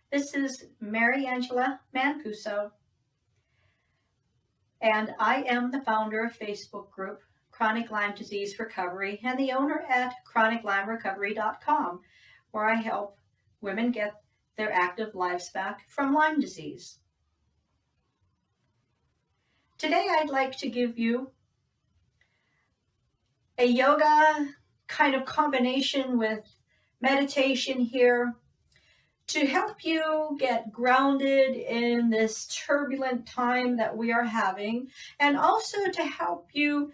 This is Mary Angela Mancuso, and I am the founder of Facebook group Chronic Lyme Disease Recovery and the owner at chroniclymerecovery.com, where I help women get their active lives back from Lyme disease. Today I'd like to give you a yoga kind of combination with meditation here to help you get grounded in this turbulent time that we are having, and also to help you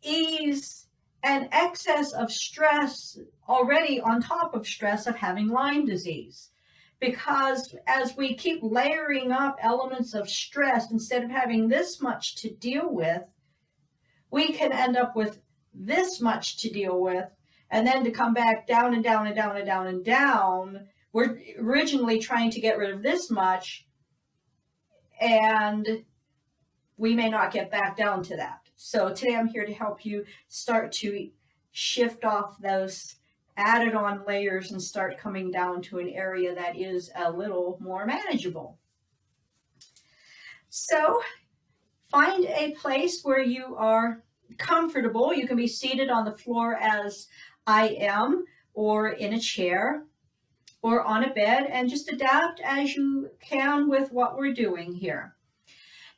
ease an excess of stress already on top of stress of having Lyme disease. Because as we keep layering up elements of stress, instead of having this much to deal with, we can end up with this much to deal with, and then to come back down and down and down and down and down. We're originally trying to get rid of this much, and we may not get back down to that. So today I'm here to help you start to shift off those added on layers and start coming down to an area that is a little more manageable. So find a place where you are comfortable. You can be seated on the floor as I am, or in a chair, or on a bed, and just adapt as you can with what we're doing here.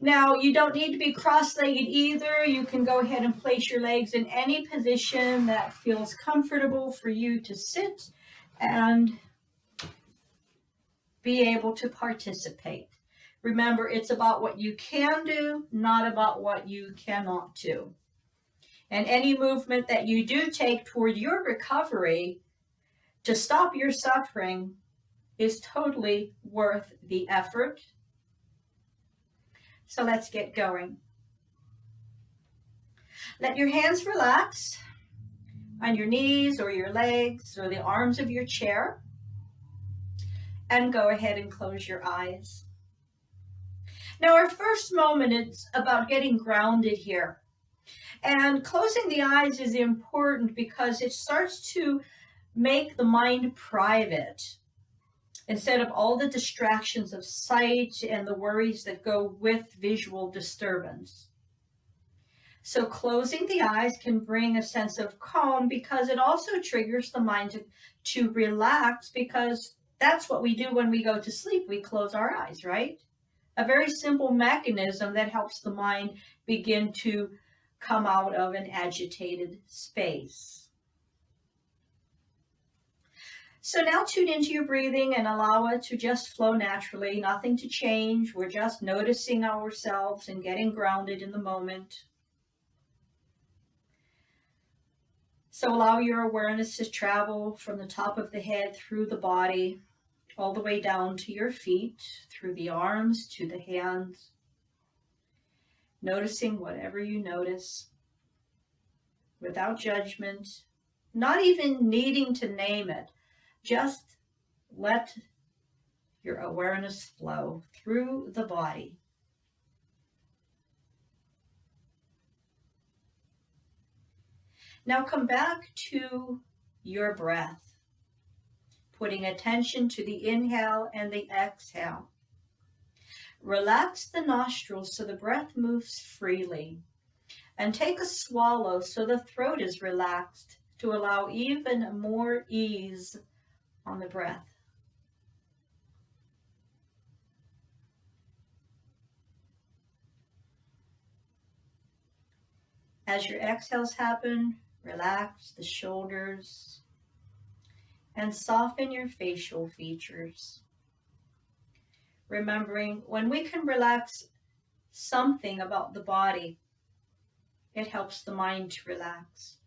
Now, you don't need to be cross-legged either. You can go ahead and place your legs in any position that feels comfortable for you to sit and be able to participate. Remember, it's about what you can do, not about what you cannot do. And any movement that you do take toward your recovery to stop your suffering is totally worth the effort. So let's get going. Let your hands relax on your knees or your legs or the arms of your chair, and go ahead and close your eyes. Now, our first moment is about getting grounded here. And closing the eyes is important because it starts to make the mind private, instead of all the distractions of sight and the worries that go with visual disturbance. So closing the eyes can bring a sense of calm, because it also triggers the mind to relax, because that's what we do when we go to sleep. We close our eyes, right? A very simple mechanism that helps the mind begin to come out of an agitated space. So now tune into your breathing and allow it to just flow naturally, nothing to change. We're just noticing ourselves and getting grounded in the moment. So allow your awareness to travel from the top of the head through the body, all the way down to your feet, through the arms to the hands. Noticing whatever you notice, without judgment, not even needing to name it. Just let your awareness flow through the body. Now come back to your breath, putting attention to the inhale and the exhale. Relax the nostrils so the breath moves freely, and take a swallow so the throat is relaxed to allow even more ease on the breath. As your exhales happen, relax the shoulders and soften your facial features. Remembering, when we can relax something about the body, it helps the mind to relax.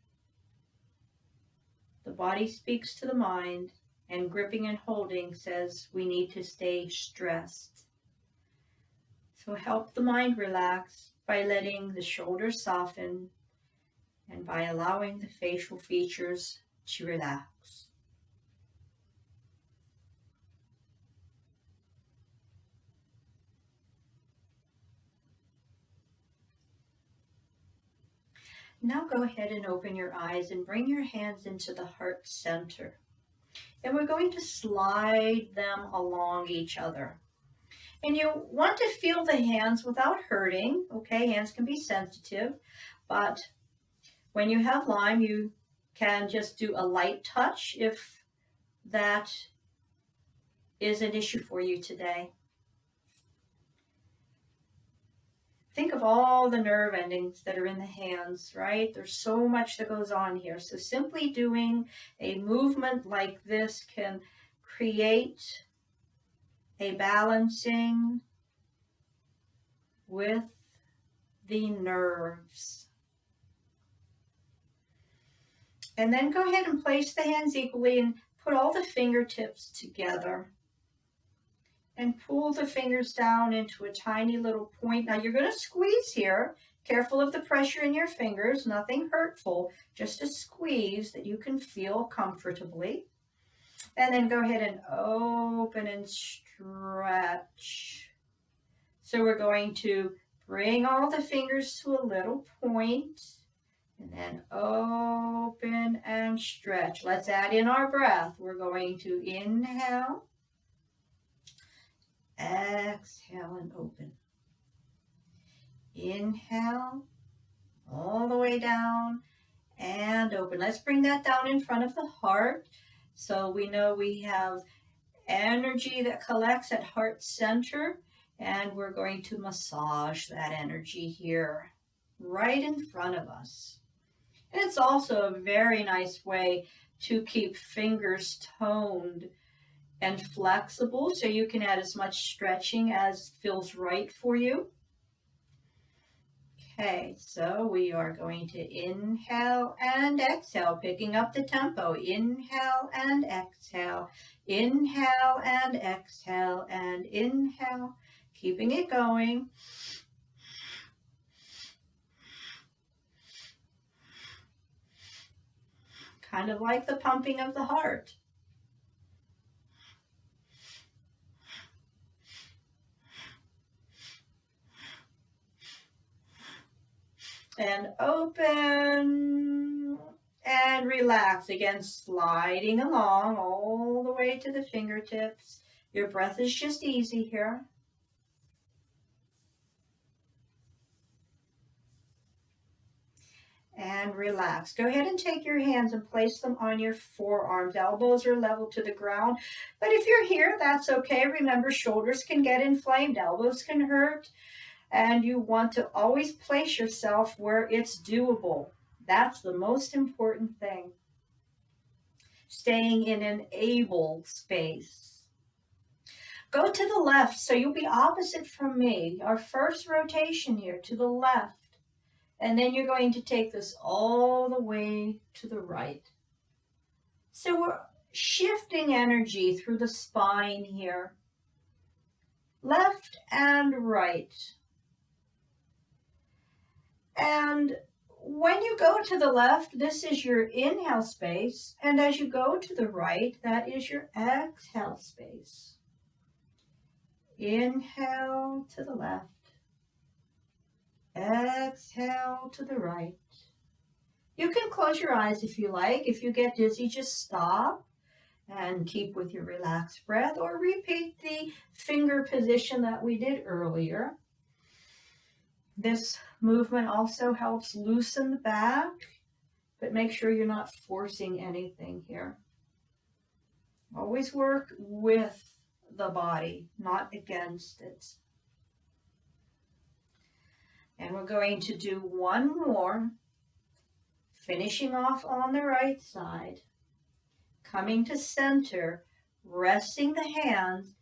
The body speaks to the mind, and gripping and holding says we need to stay stressed. So help the mind relax by letting the shoulders soften and by allowing the facial features to relax. Now go ahead and open your eyes and bring your hands into the heart center. and we're going to slide them along each other. And you want to feel the hands without hurting. Okay, hands can be sensitive, but when you have Lyme, you can just do a light touch if that is an issue for you today. Think of all the nerve endings that are in the hands, right? There's so much that goes on here. So simply doing a movement like this can create a balancing with the nerves. And then go ahead and place the hands equally and put all the fingertips together. And pull the fingers down into a tiny little point. Now you're going to squeeze here. Careful of the pressure in your fingers, nothing hurtful, just a squeeze that you can feel comfortably. And then go ahead and open and stretch. So we're going to bring all the fingers to a little point and then open and stretch. Let's add in our breath. We're going to inhale. Exhale and open. Inhale all the way down and open. Let's bring that down in front of the heart so we know we have energy that collects at heart center, and we're going to massage that energy here right in front of us. And it's also a very nice way to keep fingers toned and flexible, so you can add as much stretching as feels right for you. Okay, so we are going to inhale and exhale, picking up the tempo. Inhale and exhale, inhale and exhale, and inhale, keeping it going. Kind of like the pumping of the heart. And open and relax. Again, sliding along all the way to the fingertips. Your breath is just easy here. And relax. Go ahead and take your hands and place them on your forearms. Elbows are level to the ground. But if you're here, that's okay. Remember, shoulders can get inflamed. Elbows can hurt. And you want to always place yourself where it's doable. That's the most important thing. Staying in an able space. Go to the left, so you'll be opposite from me. Our first rotation here, to the left. And then you're going to take this all the way to the right. So we're shifting energy through the spine here. Left and right. And when you go to the left, this is your inhale space. And as you go to the right, that is your exhale space. Inhale to the left. Exhale to the right. You can close your eyes if you like. If you get dizzy, just stop and keep with your relaxed breath, or repeat the finger position that we did earlier. This movement also helps loosen the back, but make sure you're not forcing anything here. Always work with the body, not against it. And we're going to do one more, finishing off on the right side, coming to center, resting the hands,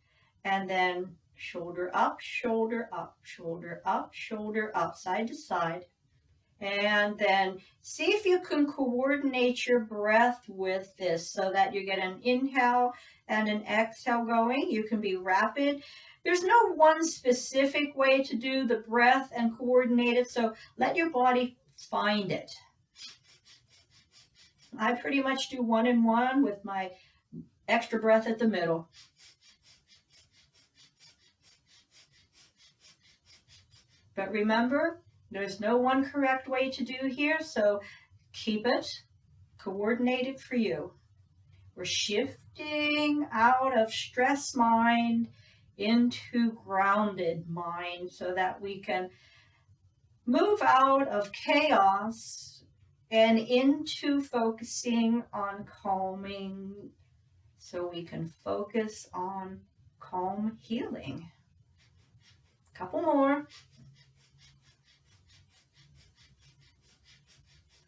and then shoulder up, shoulder up, shoulder up, shoulder up, side to side. And then see if you can coordinate your breath with this so that you get an inhale and an exhale going. You can be rapid. There's no one specific way to do the breath and coordinate it, so let your body find it. I pretty much do one and one with my extra breath at the middle. But remember, there's no one correct way to do here, so keep it coordinated for you. We're shifting out of stress mind into grounded mind so that we can move out of chaos and into focusing on calming, so we can focus on calm healing. Couple more.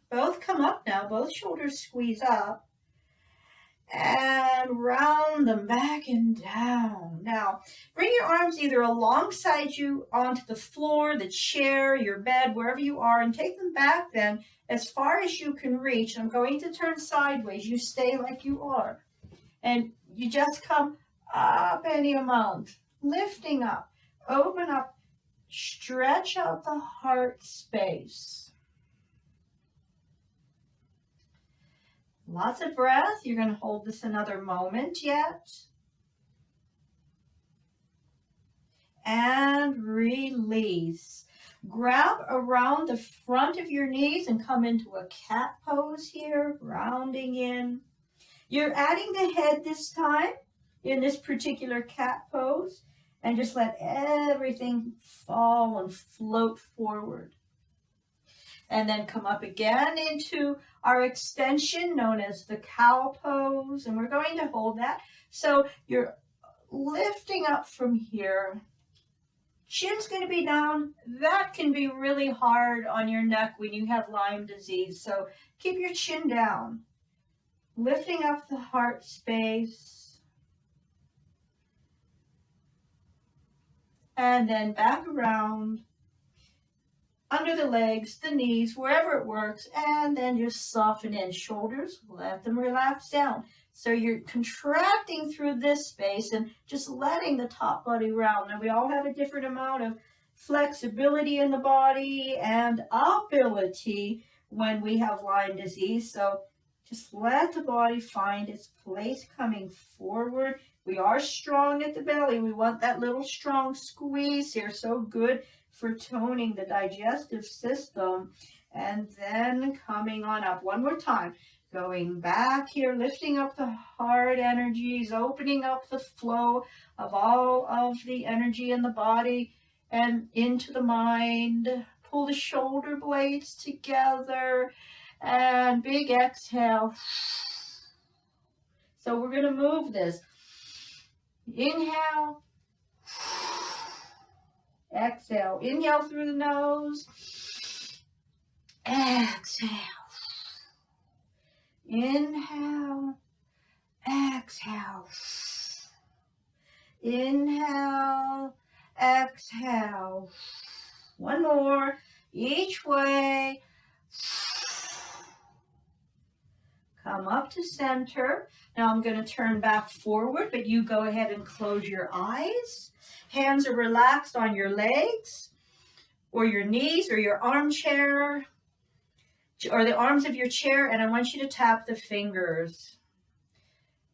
Both come up now, both shoulders squeeze up. And round them back and down. Now, bring your arms either alongside you onto the floor, the chair, your bed, wherever you are, and take them back then as far as you can reach. I'm going to turn sideways. You stay like you are. And you just come up any amount, lifting up, open up, stretch out the heart space. Lots of breath. You're going to hold this another moment yet. And release. Grab around the front of your knees and come into a cat pose here, rounding in. You're adding the head this time in this particular cat pose, and just let everything fall and float forward. And then come up again into our extension known as the cow pose. And we're going to hold that. So you're lifting up from here. Chin's going to be down. That can be really hard on your neck when you have Lyme disease. So keep your chin down. Lifting up the heart space. And then back around. Under the legs, the knees, wherever it works, and then just soften in. Shoulders, let them relax down. So you're contracting through this space and just letting the top body round. Now we all have a different amount of flexibility in the body and ability when we have Lyme disease. So just let the body find its place coming forward. We are strong at the belly. We want that little strong squeeze here. So good for toning the digestive system. And then coming on up one more time, going back here, lifting up the heart energies, opening up the flow of all of the energy in the body and into the mind. Pull the shoulder blades together and big exhale. So we're going to move this. Inhale. Exhale. Inhale through the nose. Exhale. Inhale. Exhale. Inhale. Exhale. One more. Each way. Come up to center. Now I'm going to turn back forward, but you go ahead and close your eyes. Hands are relaxed on your legs or your knees or your armchair or the arms of your chair, and I want you to tap the fingers.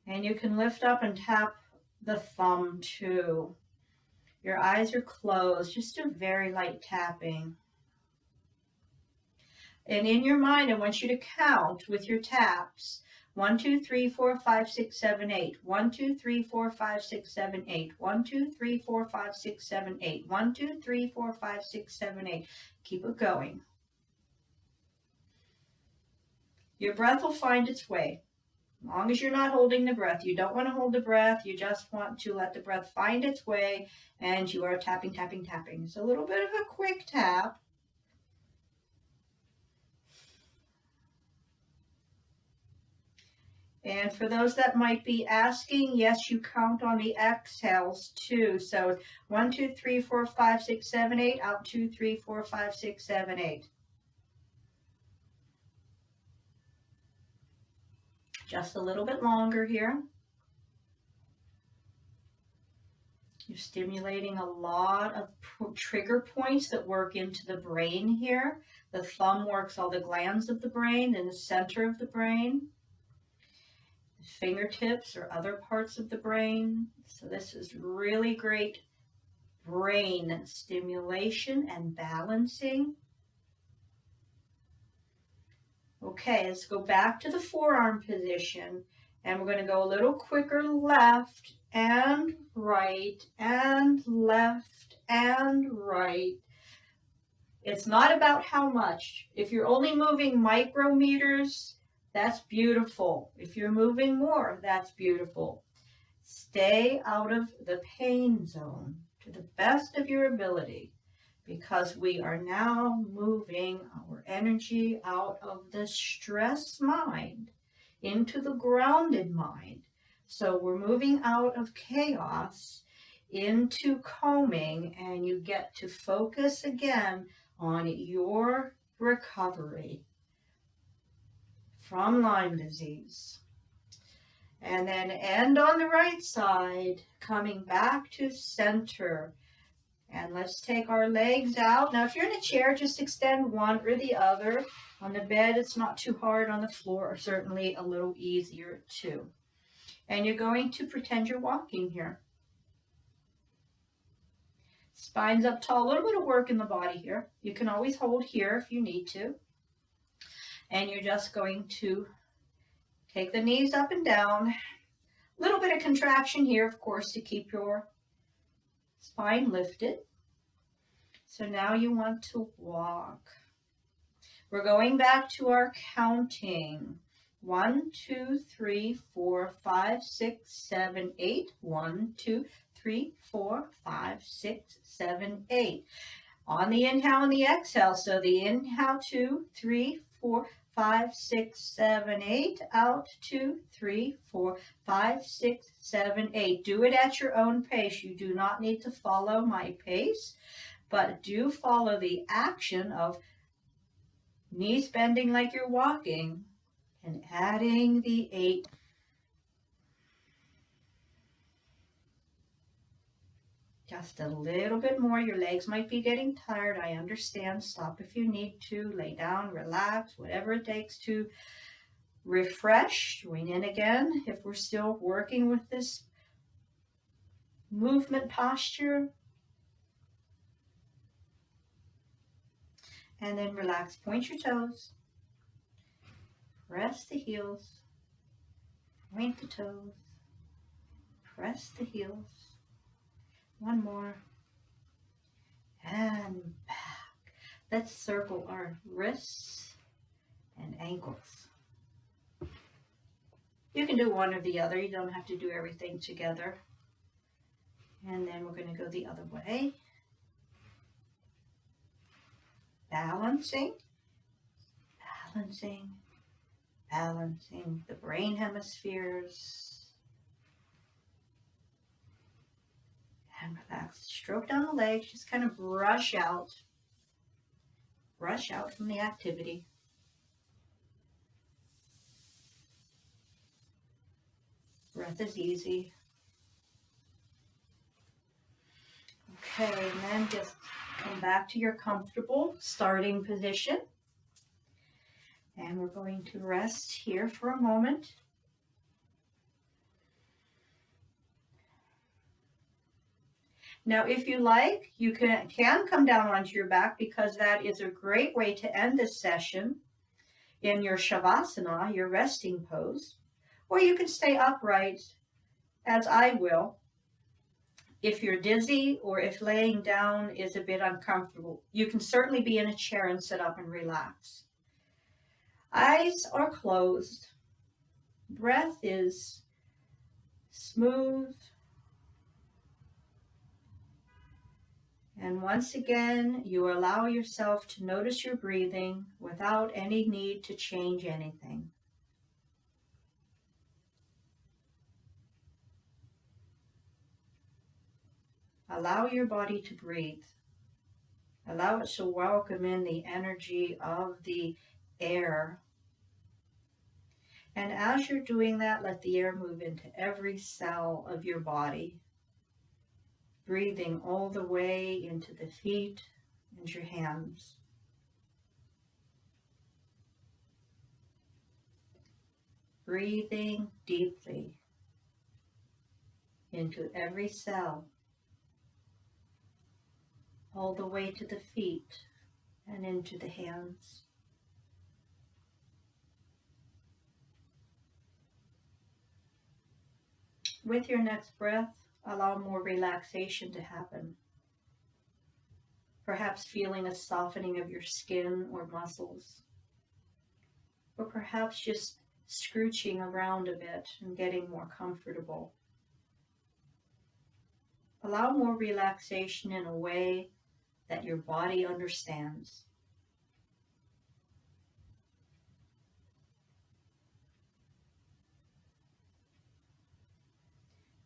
And you can lift up and tap the thumb too. Your eyes are closed, just a very light tapping. And in your mind, I want you to count with your taps. 1, 2, 3, 4, 5, 6, 7, 8. 1, 2, 3, 4, 5, 6, 7, 8. 1, 2, 3, 4, 5, 6, 7, 8. 1, 2, 3, 4, 5, 6, 7, 8. Keep it going. Your breath will find its way. As long as you're not holding the breath. You don't want to hold the breath. You just want to let the breath find its way. And you are tapping, tapping, tapping. It's a little bit of a quick tap. And for those that might be asking, yes, you count on the exhales too. So 1, 2, 3, 4, 5, 6, 7, 8. Out 2, 3, 4, 5, 6, 7, 8. Just a little bit longer here. You're stimulating a lot of trigger points that work into the brain here. The thumb works all the glands of the brain in the center of the brain. Fingertips or other parts of the brain. So this is really great brain stimulation and balancing. Okay, let's go back to the forearm position And we're going to go a little quicker left and right and left and right. It's not about how much. If you're only moving micrometers, that's beautiful. If you're moving more, that's beautiful. Stay out of the pain zone to the best of your ability, because we are now moving our energy out of the stress mind into the grounded mind. So we're moving out of chaos into calming, and you get to focus again on your recovery from Lyme disease. And then end on the right side, coming back to center. And let's take our legs out. Now, if you're in a chair, just extend one or the other. On the bed, it's not too hard. On the floor, certainly a little easier too. And you're going to pretend you're walking here. Spine's up tall, a little bit of work in the body here. You can always hold here if you need to. And you're just going to take the knees up and down. A little bit of contraction here, of course, to keep your spine lifted. So now you want to walk. We're going back to our counting. 1, 2, 3, 4, 5, 6, 7, 8. 1, 2, 3, 4, 5, 6, 7, 8. On the inhale and the exhale. So the inhale, 2, 3, 4, 5, 6, 7, 8. Out, 2, 3, 4, 5, 6, 7, 8. Do it at your own pace. You do not need to follow my pace, but do follow the action of knees bending like you're walking and adding the 8. Just a little bit more. Your legs might be getting tired. I understand. Stop if you need to. Lay down, relax, whatever it takes to refresh. Join in again if we're still working with this movement posture. And then relax. Point your toes. Press the heels. Point the toes. Press the heels. One more. And back. Let's circle our wrists and ankles. You can do one or the other. You don't have to do everything together. And then we're going to go the other way. Balancing, balancing, balancing the brain hemispheres. And relax. Stroke down the legs. Just kind of brush out from the activity. Breath is easy. Okay, and then just come back to your comfortable starting position. And we're going to rest here for a moment. Now, if you like, you can come down onto your back, because that is a great way to end this session in your Shavasana, your resting pose. Or you can stay upright, as I will. If you're dizzy or if laying down is a bit uncomfortable, you can certainly be in a chair and sit up and relax. Eyes are closed. Breath is smooth. And once again, you allow yourself to notice your breathing without any need to change anything. Allow your body to breathe. Allow it to welcome in the energy of the air. And as you're doing that, let the air move into every cell of your body, breathing all the way into the feet and your hands. Breathing deeply into every cell, all the way to the feet and into the hands. With your next breath, allow more relaxation to happen. Perhaps feeling a softening of your skin or muscles. Or perhaps just scooching around a bit and getting more comfortable. Allow more relaxation in a way that your body understands.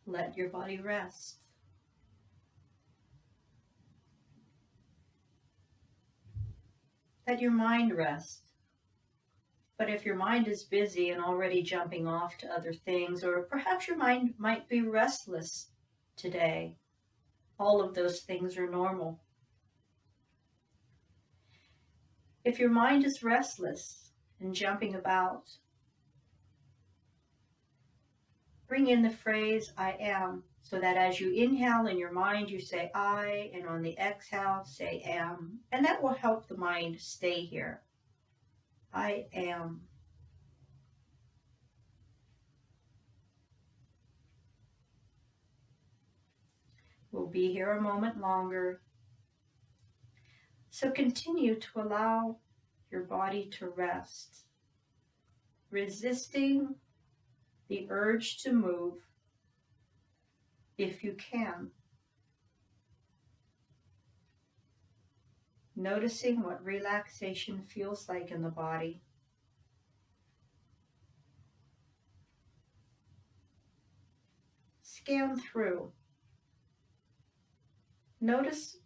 Let your body rest. Let your mind rest. But if your mind is busy and already jumping off to other things, or perhaps your mind might be restless today, all of those things are normal. If your mind is restless and jumping about, bring in the phrase I am, so that as you inhale in your mind, you say I, and on the exhale, say am. And that will help the mind stay here. I am. We'll be here a moment longer. So continue to allow your body to rest, resisting the urge to move if you can. Noticing what relaxation feels like in the body. Scan through. Notice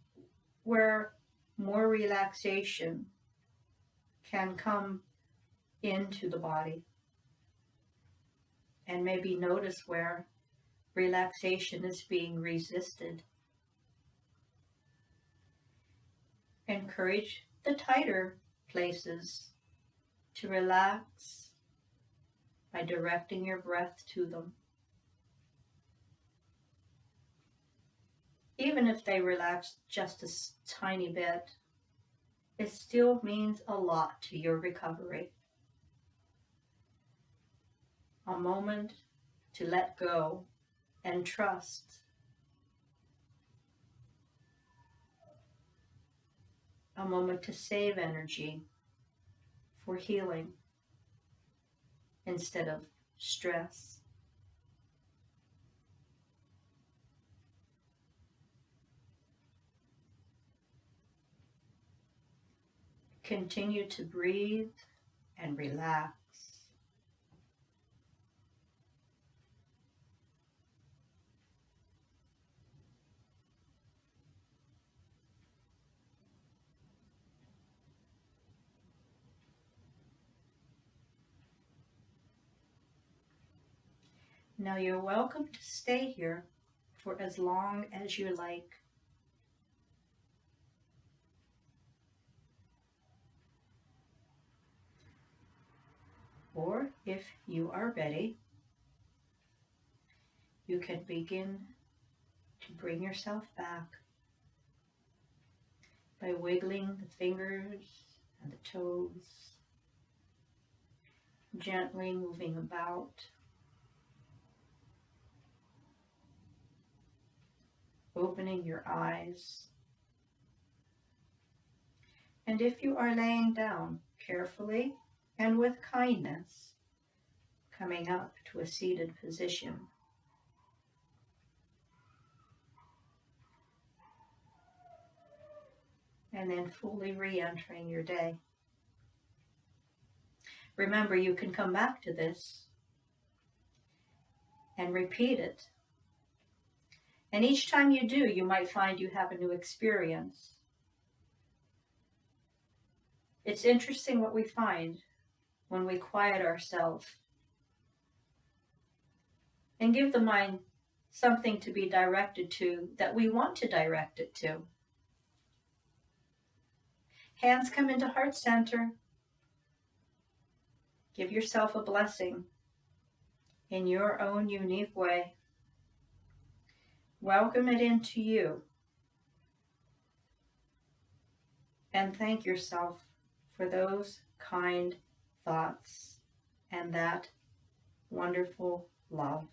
where more relaxation can come into the body. And maybe notice where relaxation is being resisted. Encourage the tighter places to relax by directing your breath to them. Even if they relax just a tiny bit, it still means a lot to your recovery. A moment to let go and trust. A moment to save energy for healing instead of stress. Continue to breathe and relax. Now you're welcome to stay here for as long as you like. Or if you are ready, you can begin to bring yourself back by wiggling the fingers and the toes, gently moving about. Opening your eyes. And if you are laying down, carefully and with kindness, coming up to a seated position. And then fully re-entering your day. Remember, you can come back to this and repeat it. And each time you do, you might find you have a new experience. It's interesting what we find when we quiet ourselves and give the mind something to be directed to that we want to direct it to. Hands come into heart center. Give yourself a blessing in your own unique way. Welcome it into you. And thank yourself for those kind thoughts and that wonderful love.